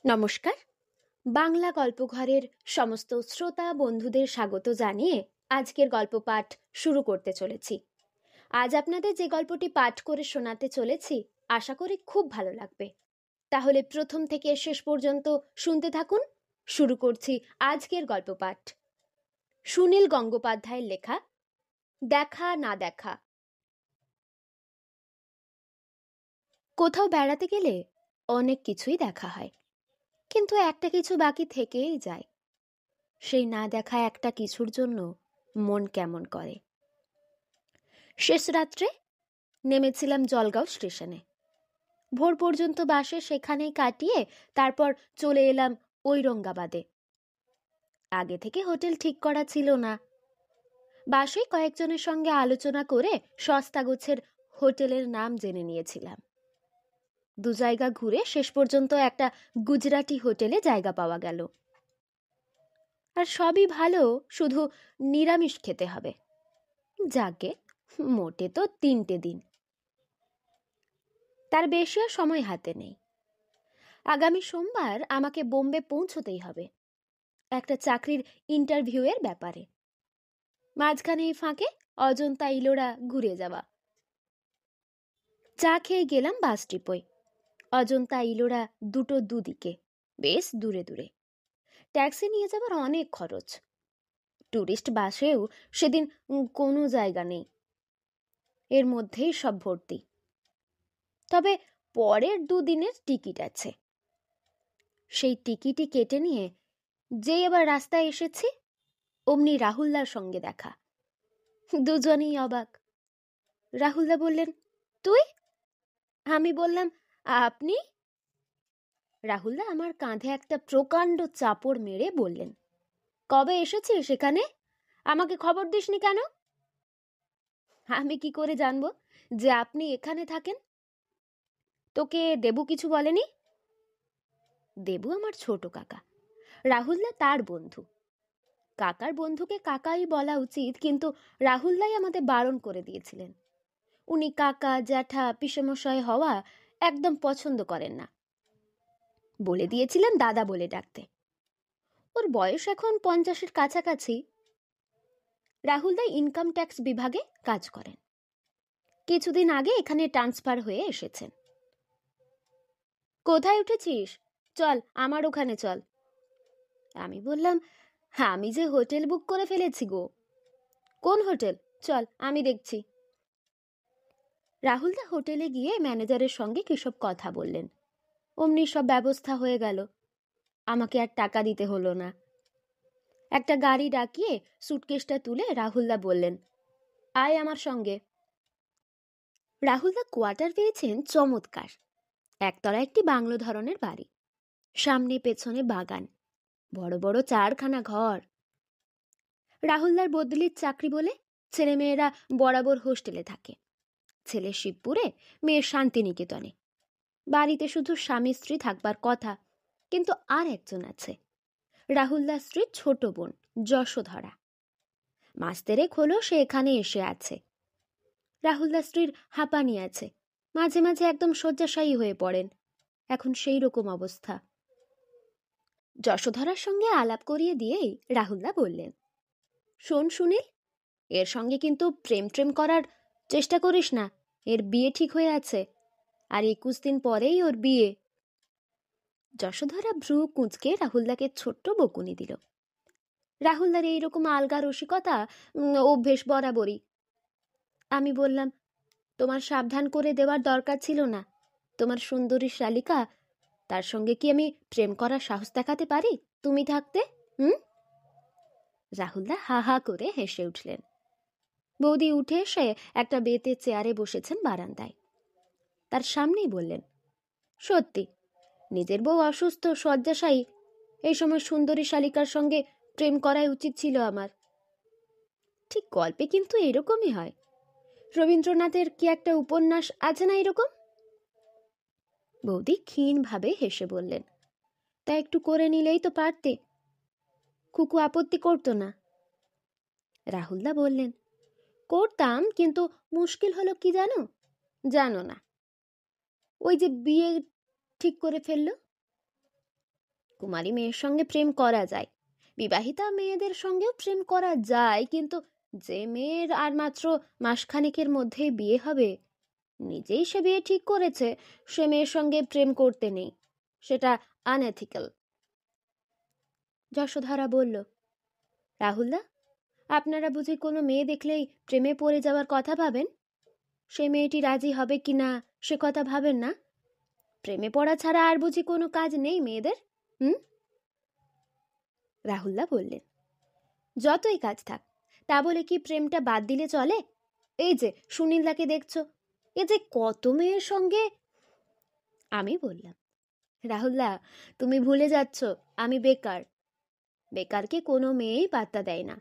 নমস্কার। বাংলা গল্পঘরের সমস্ত শ্রোতা বন্ধুদের স্বাগত জানিয়ে আজকের গল্প পাঠ শুরু করতে চলেছি। আজ আপনাদের যে গল্পটি পাঠ করে শোনাতে চলেছি আশা করি খুব ভালো লাগবে। তাহলে প্রথম থেকে শেষ পর্যন্ত শুনতে থাকুন। শুরু করছি আজকের গল্প পাঠ। সুনীল গঙ্গোপাধ্যায়ের লেখা দেখা না দেখা। কোথাও বেড়াতে গেলে অনেক কিছুই দেখা হয়, কিন্তু একটা কিছু বাকি থেকেই যায়। সেই না দেখা একটা কিছুর জন্য মন কেমন করে। শেষ রাত্রে নেমেছিলাম জলগাঁও স্টেশনে। ভোর পর্যন্ত বাসে সেখানেই কাটিয়ে তারপর চলে এলাম ঔরঙ্গাবাদে। আগে থেকে হোটেল ঠিক করা ছিল না। বাসে কয়েকজনের সঙ্গে আলোচনা করে সস্তা গোছের হোটেলের নাম জেনে নিয়েছিলাম। দু জায়গা ঘুরে শেষ পর্যন্ত একটা গুজরাটি হোটেলে জায়গা পাওয়া গেল। আর সবই ভালো, শুধু নিরামিষ খেতে হবে। যাকে মোটে তো 3টে দিন, তার বেশি আর সময় হাতে নেই। আগামী সোমবার আমাকে বোম্বে পৌঁছতেই হবে একটা চাকরির ইন্টারভিউয়ের ব্যাপারে। মাঝখানে এই ফাঁকে অজন্তা ইলোরা ঘুরে যাওয়া। চা খেয়ে গেলাম বাস ডিপোয়। অজন্তা ইলোরা দুটো দুদিকে, বেশ দূরে দূরে। ট্যাক্সি নিয়ে যাবার অনেক খরচ। টুরিস্ট বাসেও সেদিন কোনো জায়গা নেই, এর মধ্যেই সব ভর্তি। তবে পরের 2 দিনের টিকিট আছে। সেই টিকিটই কেটে নিয়ে যেই আবার রাস্তায় এসেছি, অমনি রাহুলদার সঙ্গে দেখা। দুজনেই অবাক। রাহুলদা বললেন, তুই? আমি বললাম, আপনি? রাহুলদা আমার কাঁধে একটা প্রকাণ্ড চাপড় মেরে বললেন, কবে এসেছিস সেখানে? আমাকে খবর দিসনি কেন? আমি কি করে জানবো যে আপনি এখানে থাকেন? তোকে দেবু কিছু বলেনি? দেবু আমার ছোট কাকা, রাহুলদা তার বন্ধু। কাকার বন্ধুকে কাকাই বলা উচিত, কিন্তু রাহুলদাই আমাদের বারণ করে দিয়েছিলেন। উনি কাকা জ্যাঠা পিসেমশাই হওয়া একদম পছন্দ করেন না। বলে দিয়েছিলেন দাদা বলে ডাকতে। ওর বয়স এখন 50-এর কাছাকাছি। রাহুলদা ইনকাম ট্যাক্স বিভাগে কাজ করেন। কিছুদিন আগে এখানে ট্রান্সফার হয়ে এসেছেন। কোথায় উঠেছিস? চল আমার ওখানে চল। আমি বললাম, আমি যে হোটেল বুক করে ফেলেছি গো। কোন হোটেল? চল আমি দেখছি। রাহুলদা হোটেলে গিয়ে ম্যানেজারের সঙ্গে কিসব কথা বললেন। অমনি সব ব্যবস্থা হয়ে গেল। আমাকে আর টাকা দিতে হলো না। একটা গাড়ি ডাকিয়ে সুটকেসটা তুলে রাহুলদা বললেন, আয় আমার সঙ্গে। রাহুলদা কোয়ার্টার পেয়েছেন চমৎকার। একতলা একটি বাংলো ধরনের বাড়ি, সামনে পেছনে বাগান, বড় বড় 4খানা ঘর। রাহুলদার বদলির চাকরি বলে ছেলেমেয়েরা বরাবর হোস্টেলে থাকে। ছেলে শিবপুরে, মেয়ে শান্তিনিকেতনে। বাড়িতে শুধু স্বামী স্ত্রী থাকবার কথা, কিন্তু আর একজন আছে, রাহুলদার স্ত্রীর ছোট বোন যশোধরা। মাস 3 হলো সে এখানে এসে আছে। রাহুলদার স্ত্রীর হাঁপানি আছে, মাঝে মাঝে একদম শয্যাশায়ী হয়ে পড়েন। এখন সেই রকম অবস্থা। যশোধরার সঙ্গে আলাপ করিয়ে দিয়েই রাহুলদা বললেন, শোন সুনীল, এর সঙ্গে কিন্তু প্রেম করার চেষ্টা করিস না। এর বিয়ে ঠিক হয়ে আছে, আর 21 দিন পরেই ওর বিয়ে। যশোধরা ভ্রু কুঁচকে রাহুলদাকে ছোট্ট বকুনি দিল। রাহুলদার এইরকম আলগা রসিকতা অভ্যেস বরাবরই। আমি বললাম, তোমার সাবধান করে দেওয়ার দরকার ছিল না। তোমার সুন্দরী শালিকা, তার সঙ্গে কি আমি প্রেম করার সাহস দেখাতে পারি তুমি থাকতে? রাহুলদা হা হা করে হেসে উঠলেন। বৌদি উঠে এসে একটা বেতে চেয়ারে বসেছেন বারান্দায়। তার সামনেই বললেন, সত্যি, নিজের বউ অসুস্থ শয্যাশায়ী, এই সময় সুন্দরী শালিকার সঙ্গে প্রেম করাই উচিত ছিল আমার। ঠিক গল্পে কিন্তু এরকমই হয়। রবীন্দ্রনাথের কি একটা উপন্যাস আছে না এরকম? বৌদি ক্ষীণভাবে হেসে বললেন, তা একটু করে নিলেই তো পারতে। খুকু আপত্তি করতো না। রাহুলদা বললেন, করতাম, কিন্তু মুশকিল হলো কি জানো? জানো না, ওই যে বিয়ে ঠিক করে ফেললো। কুমারী মেয়ের সঙ্গে প্রেম করা যায়, বিবাহিতা মেয়েদের সঙ্গেও প্রেম করা যায়, কিন্তু যে মেয়ের আর মাত্র মাসখানেকের মধ্যেই বিয়ে হবে, নিজেই সে বিয়ে ঠিক করেছে, সে মেয়ের সঙ্গে প্রেম করতে নেই, সেটা আনএথিক্যাল। যশোধারা বলল, রাহুলদা, আপনারা বুঝি কোনো মেয়ে দেখলেই প্রেমে পড়ে যাওয়ার কথা ভাবেন? সে মেয়েটি রাজি হবে কি না সে কথা ভাবেন না? প্রেমে পড়া ছাড়া আর বুঝি কোনো কাজ নেই মেয়েদের? হুম? রাহুলদা বললেন, যতই কাজ থাক, তা বলে কি প্রেমটা বাদ দিলে চলে? এই যে সুনীলদাকে দেখছো, এ যে কত মেয়ের সঙ্গে। আমি বললাম, রাহুলদা, তুমি ভুলে যাচ্ছ আমি বেকার। বেকারকে কোনো মেয়েই পাত্তা দেয় না।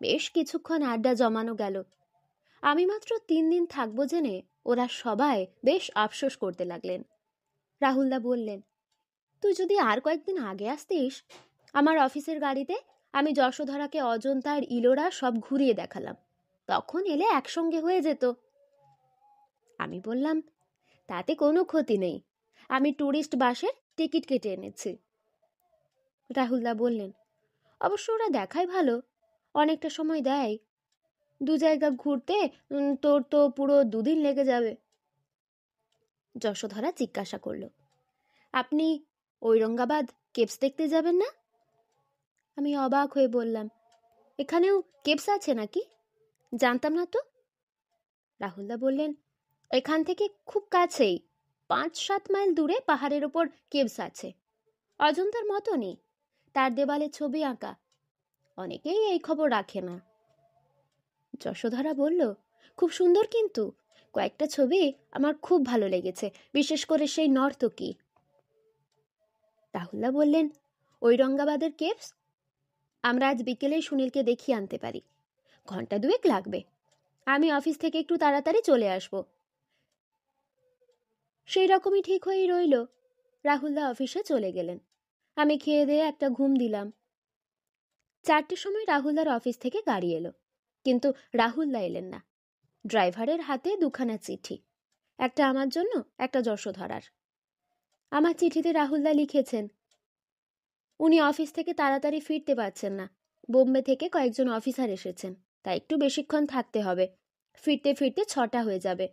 বেশ কিছুক্ষণ আড্ডা জমানো গেল। আমি মাত্র 3 দিন থাকবো জেনে ওরা সবাই বেশ আফসোস করতে লাগলেন। রাহুলদা বললেন, তুই যদি আর কয়েকদিন আগে আসতিস, আমার অফিসের গাড়িতে আমি যশোধরাকে অজন্তার ইলোরা সব ঘুরিয়ে দেখালাম, তখন এলে একসঙ্গে হয়ে যেত। আমি বললাম, তাতে কোনো ক্ষতি নেই, আমি ট্যুরিস্ট বাসের টিকিট কেটে এনেছি। রাহুলদা বললেন, অবশ্য ওরা দেখায় ভালো, অনেকটা সময় দেয়, 2 জায়গা ঘুরতে তোর তো পুরো 2 দিন লেগে যাবে। যশোধরা জিজ্ঞাসা করল, আপনি ঔরঙ্গাবাদ কেপস দেখতে যাবেন না? আমি অবাক হয়ে বললাম, এখানেও কেপস আছে নাকি? জানতাম না তো। রাহুলদা বললেন, এখান থেকে খুব কাছেই, 5-7 মাইল দূরে পাহাড়ের ওপর কেপস আছে, অজন্তার মতনই, তার দেওয়ালে ছবি আঁকা। অনেকেই এই খবর রাখে না। যশোধরা বলল, খুব সুন্দর, কিন্তু কয়েকটা ছবি আমার খুব ভালো লেগেছে, বিশেষ করে সেই নর্তকী। রাহুলদা বললেন, ঔরঙ্গাবাদের কেপস আমরা আজ বিকেলেই সুনীলকে দেখিয়ে আনতে পারি, 1-2 ঘন্টা লাগবে। আমি অফিস থেকে একটু তাড়াতাড়ি চলে আসব। সেই রকমই ঠিক হয়েই রইল। রাহুলদা অফিসে চলে গেলেন। আমি খেয়ে দিয়ে একটা ঘুম দিলাম। 4টের সময় রাহুলদার অফিস থেকে গাড়ি এলো, কিন্তু রাহুলদা এলেন না। ড্রাইভারের হাতে 2খানা চিঠি, একটা আমার জন্য, একটা যশোধরার। আমার চিঠিতে রাহুলদা লিখেছেন, উনি অফিস থেকে তাড়াতাড়ি ফিরতে পারছেন না, বোম্বে থেকে কয়েকজন অফিসার এসেছেন, তাই একটু বেশিক্ষণ থাকতে হবে, ফিরতে ফিরতে 6টা হয়ে যাবে।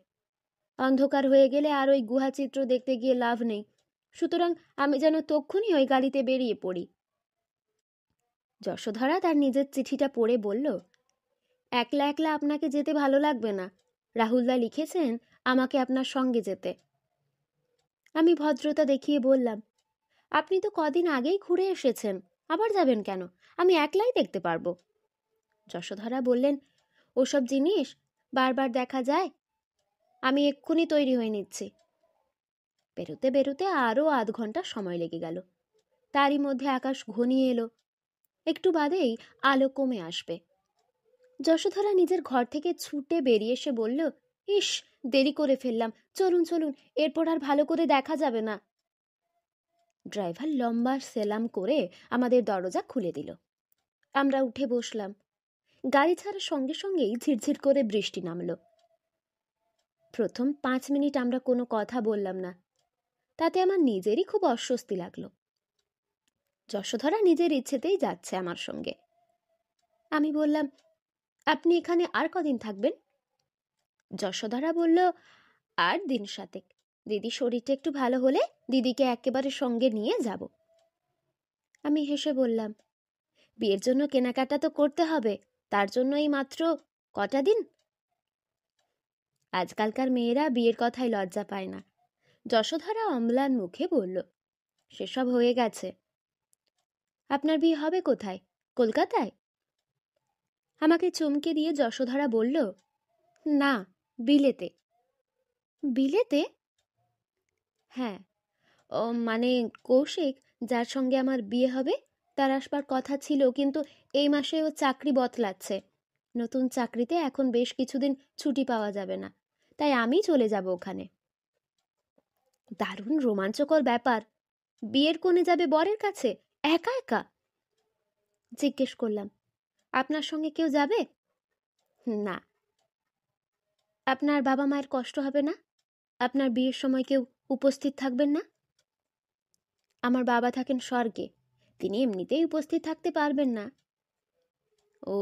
অন্ধকার হয়ে গেলে আর ওই গুহাচিত্র দেখতে গিয়ে লাভ নেই, সুতরাং আমি যেন তক্ষুনি ওই গাড়িতে বেরিয়ে পড়ি। যশোধরা তার নিজের চিঠিটা পড়ে বলল, একলা একলা আপনাকে যেতে ভালো লাগবে না, রাহুলদা লিখেছেন আমাকে আপনার সঙ্গে যেতে। আমি ভদ্রতা দেখিয়ে বললাম, আপনি তো কদিন আগেই ঘুরে এসেছেন, আবার যাবেন কেন? আমি একলাই দেখতে পারবো। যশোধরা বললেন, ওসব জিনিস বারবার দেখা যায়, আমি এক্ষুনি তৈরি হয়ে নিচ্ছি। বেরোতে বেরোতে আরও 0.5 ঘন্টা সময় লেগে গেল। তারই মধ্যে আকাশ ঘনিয়ে এলো, একটু বাদেই আলো কমে আসবে। যশোধরা নিজের ঘর থেকে ছুটে বেরিয়ে এসে বলল, ইস, দেরি করে ফেললাম, চলুন চলুন, এরপর আর ভালো করে দেখা যাবে না। ড্রাইভার লম্বা সেলাম করে আমাদের দরজা খুলে দিল। আমরা উঠে বসলাম। গাড়ি ছাড়ার সঙ্গে সঙ্গেই ঝিরঝির করে বৃষ্টি নামলো। প্রথম 5 মিনিট আমরা কোনো কথা বললাম না, তাতে আমার নিজেরই খুব অস্বস্তি লাগলো। যশোধরা নিজের ইচ্ছেতেই যাচ্ছে আমার সঙ্গে। আমি বললাম, আপনি এখানে আর কদিন থাকবেন? যশোধরা বলল, আর 1 দিন 7 দিদির শরীরটা একটু ভালো হলে দিদিকে একেবারে সঙ্গে নিয়ে যাব। আমি হেসে বললাম, বিয়ের জন্য কেনাকাটা তো করতে হবে, তার জন্য এই মাত্র কটা দিন। আজকালকার মেয়েরা বিয়ের কথায় লজ্জা পায় না। যশোধরা অম্লান মুখে বলল, সেসব হয়ে গেছে। আপনার বিয়ে হবে কোথায়? কলকাতায়? আমাকে চমকে দিয়ে যশোধরা বলল, না, বিলেতে। বিলেতে? হ্যাঁ, ও মানে কৌশিক, যার সঙ্গে আমার বিয়ে হবে, তার আসবার কথা ছিল, কিন্তু এই মাসে ও চাকরি বদলাচ্ছে। নতুন চাকরিতে এখন বেশ কিছুদিন ছুটি পাওয়া যাবে না, তাই আমি চলে যাব ওখানে। দারুণ রোমাঞ্চকর ব্যাপার। বিয়ের কোণে যাবে বরের কাছে, একা একা? জিজ্ঞেস করলাম, আপনার সঙ্গে কেউ যাবে? না। আপনার বাবা মায়ের কষ্ট হবে না? আপনার বিয়ের সময় কেউ উপস্থিত থাকবেন না? আমার বাবা থাকেন স্বর্গে, তিনি এমনিতেই উপস্থিত থাকতে পারবেন না। ও।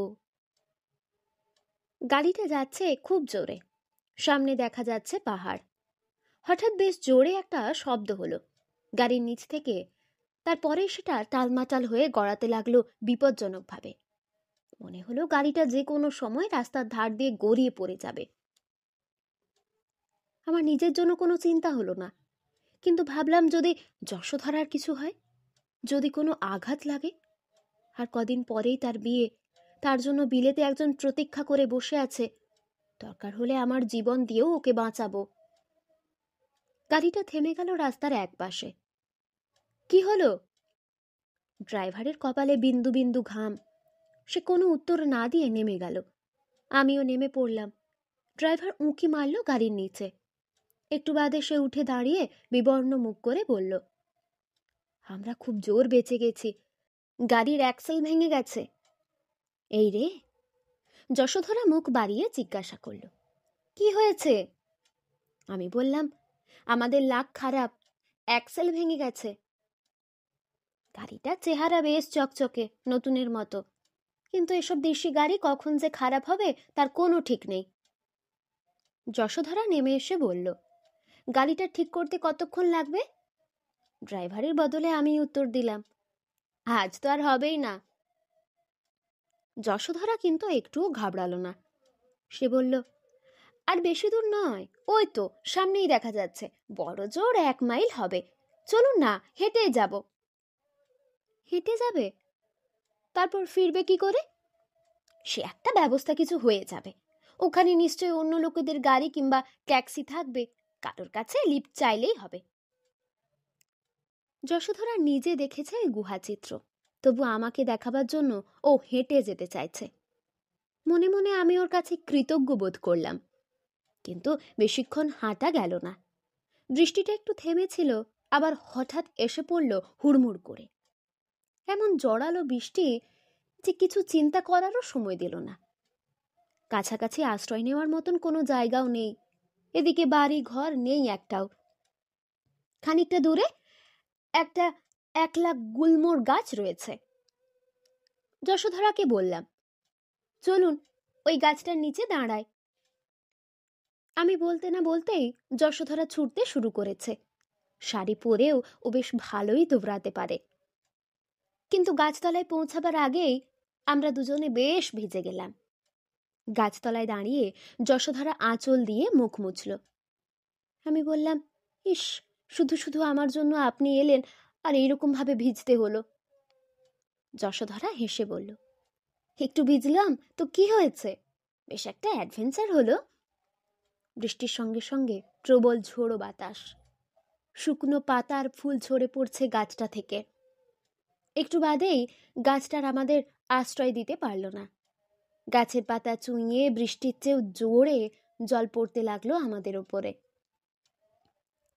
গাড়িটা যাচ্ছে খুব জোরে, সামনে দেখা যাচ্ছে পাহাড়। হঠাৎ বেশ জোরে একটা শব্দ হলো গাড়ির নিচ থেকে, তারপরে সেটা টালমাটাল হয়ে গড়াতে লাগলো বিপজ্জনকভাবে। মনে হলো গাড়িটা যে কোনো সময় রাস্তার ধার দিয়ে গড়িয়ে পড়ে যাবে। আমার নিজের জন্য কোনো চিন্তা হলো না, কিন্তু ভাবলাম যদি যশোধরার কিছু হয়, যদি কোনো আঘাত লাগে। আর কদিন পরেই তার বিয়ে, তার জন্য বিলেতে একজন প্রতীক্ষা করে বসে আছে, দরকার হলে আমার জীবন দিয়েও ওকে বাঁচাবো। গাড়িটা থেমে গেল রাস্তার এক পাশে। কি হলো? ড্রাইভারের কপালে বিন্দু বিন্দু ঘাম। সে কোনো উত্তর না দিয়ে নেমে গেল। আমিও নেমে পড়লাম। ড্রাইভার উঁকি মারল গাড়ির নিচে। একটু বাদে সে উঠে দাঁড়িয়ে বিবর্ণ মুখ করে বলল, আমরা খুব জোর বেঁচে গেছি, গাড়ির অ্যাক্সেল ভেঙে গেছে। এই রে! যশোধরা মুখ বাড়িয়ে জিজ্ঞাসা করল, কি হয়েছে? আমি বললাম, আমাদের লাক খারাপ, অ্যাক্সেল ভেঙে গেছে। গাড়িটার চেহারা বেশ চকচকে, নতুনের মতো, কিন্তু এসব দেশি গাড়ি কখন যে খারাপ হবে তার কোনো ঠিক নেই। যশোধরা নেমে এসে বলল, গাড়িটা ঠিক করতে কতক্ষণ লাগবে? ড্রাইভারের বদলে আমি উত্তর দিলাম, আজ তো আর হবেই না। যশোধরা কিন্তু একটুও ঘাবড়ালো না। সে বলল, আর বেশি দূর নয়, ওই তো সামনেই দেখা যাচ্ছে, বড় জোর 1 মাইল হবে, চলুন না, হেঁটেই যাব। হেঁটে যাবে? তারপর ফিরবে কি করে? সে একটা ব্যবস্থা কিছু হয়ে যাবে, ওখানে নিশ্চয়ই অন্য লোকেদের গাড়ি কিংবা ট্যাক্সি থাকবে, কারোর কাছে লিফট চাইলেই হবে। যশোধরা নিজে দেখেছে গুহাচিত্র, তবু আমাকে দেখাবার জন্য ও হেঁটে যেতে চাইছে। মনে মনে আমি ওর কাছে কৃতজ্ঞ বোধ করলাম, কিন্তু বেশিক্ষণ হাঁটা গেল না। বৃষ্টিটা একটু থেমেছিল, আবার হঠাৎ এসে পড়ল হুড়মুড় করে। এমন জড়ালো বৃষ্টি যে কিছু চিন্তা করারও সময় দিল না। কাছাকাছি আশ্রয় নেওয়ার মতন কোনো জায়গাও নেই, এদিকে বাড়ি ঘর নেই একটাও। খানিকটা দূরে একটা একলা গুলমোর গাছ রয়েছে। যশোধরাকে বললাম, চলুন ওই গাছটার নিচে দাঁড়ায়। আমি বলতে না বলতেই যশোধরা ছুটতে শুরু করেছে। শাড়ি পরেও ও বেশ ভালোই দৌড়াতে পারে। কিন্তু গাছতলায় পৌঁছাবার আগেই আমরা দুজনে বেশ ভিজে গেলাম। গাছতলায় দাঁড়িয়ে যশোধরা আঁচল দিয়ে মুখ মুছল। আমি বললাম, ইস, শুধু শুধু আমার জন্য আপনি এলেন আর এইরকম ভাবে ভিজতে হলো। যশোধরা হেসে বলল, একটু ভিজলাম তো কি হয়েছে, বেশ একটা অ্যাডভেঞ্চার হলো। বৃষ্টির সঙ্গে সঙ্গে প্রবল ঝোড়ো বাতাস, শুকনো পাতা আর ফুল ঝরে পড়ছে গাছটা থেকে। একটু বাদেই গাছটার আমাদের আশ্রয় দিতে পারল না। গাছের পাতা চুইয়ে বৃষ্টির চেয়েও জোরে জল পড়তে লাগলো আমাদের ওপরে।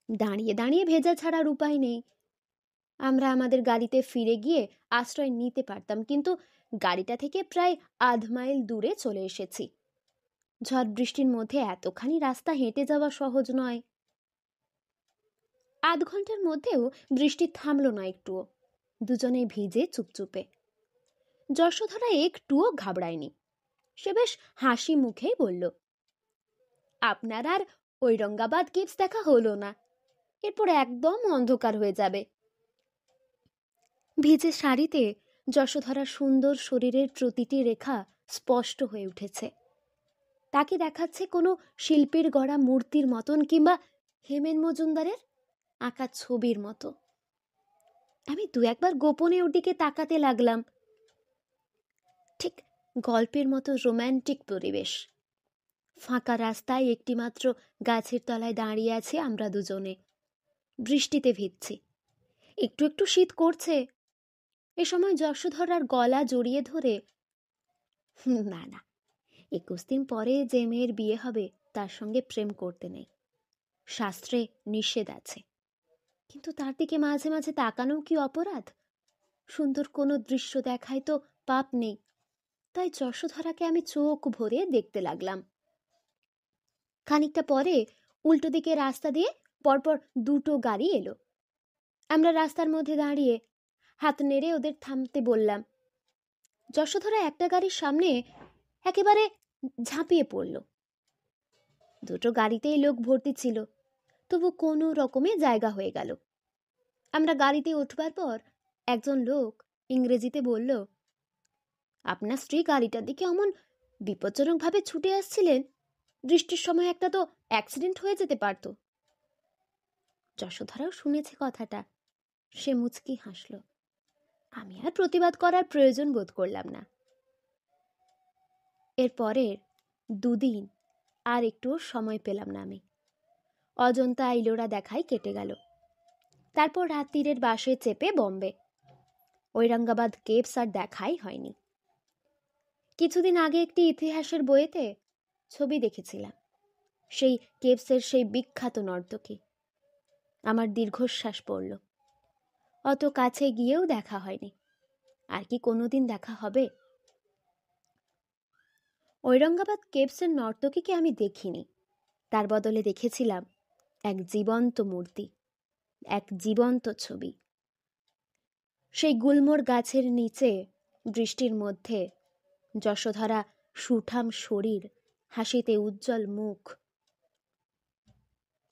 দাঁড়িয়ে দাঁড়িয়ে ভেজা ছাড়ার উপায় নেই। আমরা আমাদের গাড়িতে ফিরে গিয়ে আশ্রয় নিতে পারতাম, কিন্তু গাড়িটা থেকে প্রায় আধ মাইল দূরে চলে এসেছি। ঝড় বৃষ্টির মধ্যে এতখানি রাস্তা হেঁটে যাওয়া সহজ নয়। আধ ঘন্টার মধ্যেও বৃষ্টি থামল না একটুও। দুজনে ভিজে চুপচুপে। যশোধরা একটুও ঘাবড়ায়নি। সে বেশ হাসি মুখেই বলল, আপনার আর ঔরঙ্গাবাদ কেভস দেখা হলো না, এরপর একদম অন্ধকার হয়ে যাবে। ভিজে শাড়িতে যশোধরার সুন্দর শরীরের প্রতিটি রেখা স্পষ্ট হয়ে উঠেছে। তাকে দেখাচ্ছে কোনো শিল্পীর গড়া মূর্তির মতন, কিংবা হেমেন মজুমদারের আঁকা ছবির মতো। আমি 2 একবার গোপনে ওর দিকে তাকাতে লাগলাম। ঠিক গল্পের মতো রোম্যান্টিক পরিবেশ। ফাঁকা রাস্তায় একটিমাত্র গাছের তলায় দাঁড়িয়ে আছি আমরা দুজনে, বৃষ্টিতে ভিজছি, একটু একটু শীত করছে। এ সময় যশোধরার গলা জড়িয়ে ধরে, না না, 21 দিন পরে যে মেয়ের বিয়ে হবে তার সঙ্গে প্রেম করতে নেই, শাস্ত্রে নিষেধ আছে, কিন্তু তার দিকে মাঝে মাঝে তাকানো কি অপরাধ? সুন্দর কোনো দৃশ্য দেখায় তো পাপ নেই। তাই যশোধরাকে আমি চোখ ভরে দেখতে লাগলাম। খানিকটা পরে উল্টো দিকে রাস্তা দিয়ে পরপর 2টো গাড়ি এলো। আমরা রাস্তার মধ্যে দাঁড়িয়ে হাত নেড়ে ওদের থামতে বললাম। যশোধরা একটা গাড়ির সামনে একেবারে ঝাঁপিয়ে পড়ল। দুটো গাড়িতেই লোক ভর্তি ছিল, তবু কোনো রকমে জায়গা হয়ে গেল। আমরা গাড়িতে উঠবার পর একজন লোক ইংরেজিতে বলল, আপনার স্ত্রী গাড়িটার দিকে অমন বিপজ্জনকভাবে ছুটে আসছিলেন, বৃষ্টির সময় একটা তো অ্যাক্সিডেন্ট হয়ে যেতে পারত। যশোধরাও শুনেছে কথাটা, সে মুচকি হাসল। আমি আর প্রতিবাদ করার প্রয়োজন বোধ করলাম না। এর পরের দুদিন আর একটু সময় পেলাম না আমি। অজন্তা আইলোরা দেখাই কেটে গেল। তারপর রাত্রিরের বাসে চেপে বম্বে। ঔরঙ্গাবাদ কেভস আর দেখাই হয়নি। কিছুদিন আগে একটি ইতিহাসের বইয়েতে ছবি দেখেছিলাম, সেই কেভসের সেই বিখ্যাত নর্তকী। আমার দীর্ঘশ্বাস পড়ল। অত কাছে গিয়েও দেখা হয়নি, আর কি কোনোদিন দেখা হবে? ঔরঙ্গাবাদ কেভসের নর্তকীকে আমি দেখিনি, তার বদলে দেখেছিলাম এক জীবন্ত মূর্তি, এক জীবন্ত ছবি। সেই গুলমোর গাছের নিচে বৃষ্টির মধ্যে যশোধরা সুঠাম শরীর, হাসিতে উজ্জ্বল মুখ।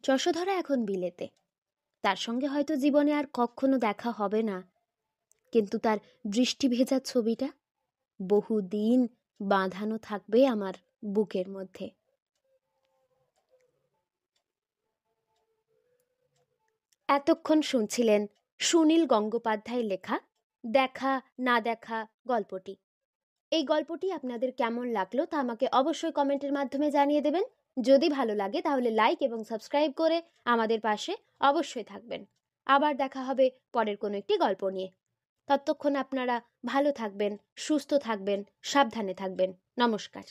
যশোধরা এখন বিলেতে, তার সঙ্গে হয়তো জীবনে আর কখনো দেখা হবে না, কিন্তু তার বৃষ্টি ভেজা ছবিটা বহুদিন বাঁধানো থাকবে আমার বুকের মধ্যে। এতক্ষণ শুনছিলেন সুনীল গঙ্গোপাধ্যায়ের লেখা দেখা না দেখা গল্পটি। এই গল্পটি আপনাদের কেমন লাগলো তা আমাকে অবশ্যই কমেন্টের মাধ্যমে জানিয়ে দেবেন। যদি ভালো লাগে তাহলে লাইক এবং সাবস্ক্রাইব করে আমাদের পাশে অবশ্যই থাকবেন। আবার দেখা হবে পরের কোনো একটি গল্প নিয়ে। ততক্ষণ আপনারা ভালো থাকবেন, সুস্থ থাকবেন, সাবধানে থাকবেন। নমস্কার।